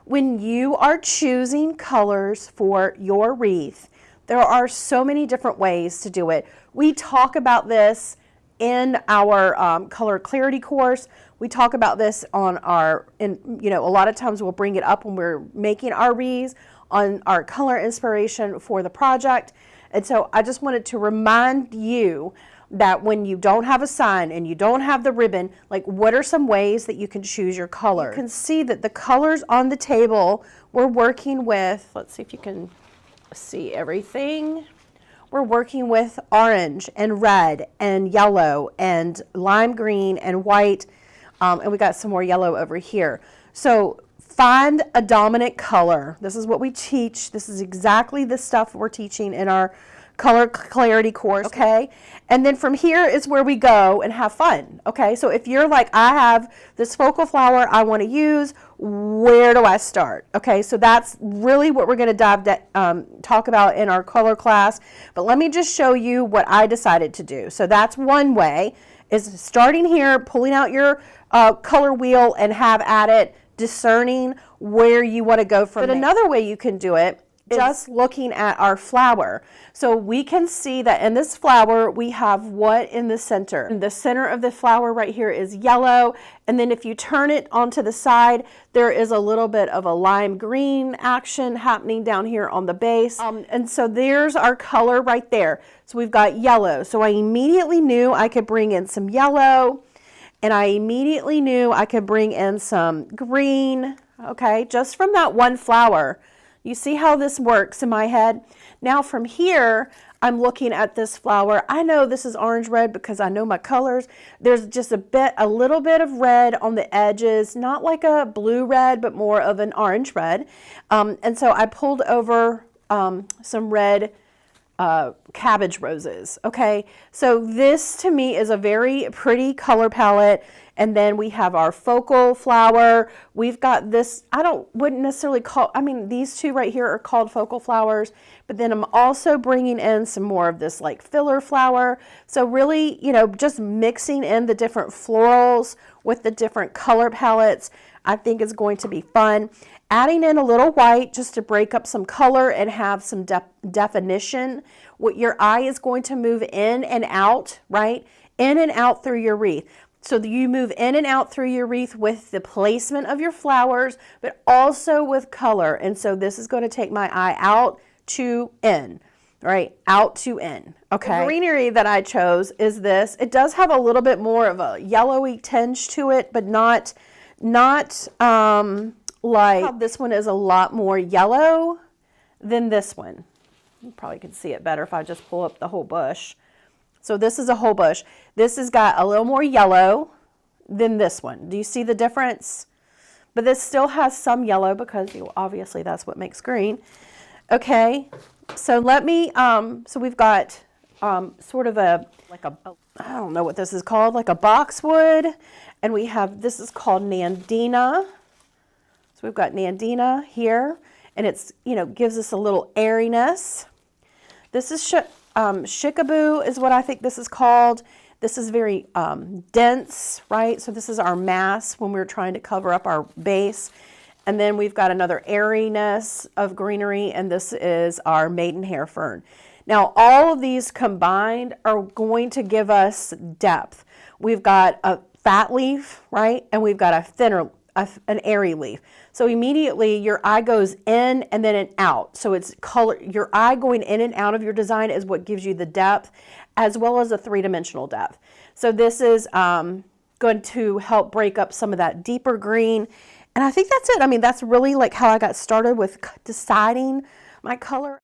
when you are choosing colors for your wreath, there are so many different ways to do it. We talk about this in our color clarity course. We talk about this on our, a lot of times we'll bring it up when we're making our wreaths on our color inspiration for the project. And so I just wanted to remind you that when you don't have a sign and you don't have the ribbon, like what are some ways that you can choose your color? You can see that the colors on the table we're working with, let's see if you can see everything. We're working with orange and red and yellow and lime green and white, and we got some more yellow over here. So find a dominant color. This is what we teach. This is exactly the stuff we're teaching in our color clarity course, okay? And then from here is where we go and have fun, okay? So if you're like, I have this focal flower I want to use, where do I start? Okay, so that's really what we're going to talk about in our color class. But let me just show you what I decided to do. So that's one way, is starting here, pulling out your color wheel and have at it, discerning where you want to go from there. But another way you can do it is just looking at our flower. So we can see that in this flower we have what in the center. And the center of the flower right here is yellow, and then if you turn it onto the side, there is a little bit of a lime green action happening down here on the base. And so there's our color right there. So we've got yellow. So I immediately knew I could bring in some yellow, and I immediately knew I could bring in some green, okay, just from that one flower. You see how this works in my head? Now from here, I'm looking at this flower. I know this is orange red because I know my colors. There's just a little bit of red on the edges, not like a blue red, but more of an orange red. And so I pulled over some red cabbage roses, okay? So this to me is a very pretty color palette. And then we have our focal flower. We've got this, wouldn't necessarily call, these two right here are called focal flowers, but then I'm also bringing in some more of this like filler flower. So really, just mixing in the different florals with the different color palettes, I think is going to be fun. Adding in a little white just to break up some color and have some definition. What your eye is going to move in and out, right? In and out through your wreath. So you move in and out through your wreath with the placement of your flowers, but also with color. And so this is going to take my eye out to in, right? Out to in, okay? The greenery that I chose is this. It does have a little bit more of a yellowy tinge to it, but not like this one is a lot more yellow than this one. You probably can see it better if I just pull up the whole bush. So this is a whole bush. This has got a little more yellow than this one. Do you see the difference? But this still has some yellow because obviously that's what makes green. Okay, so let me, so we've got sort of I don't know what this is called, like a boxwood. And we have, this is called Nandina. So we've got Nandina here, and it's, gives us a little airiness. This is Shikaboo is what I think this is called. This is very dense, right? So this is our mass when we're trying to cover up our base. And then we've got another airiness of greenery, and this is our maidenhair fern. Now, all of these combined are going to give us depth. We've got a fat leaf, right? And we've got a thinner, an airy leaf. So immediately your eye goes in and then out. So it's color, your eye going in and out of your design is what gives you the depth as well as a three-dimensional depth. So this is going to help break up some of that deeper green. And I think that's it. That's really like how I got started with deciding my color.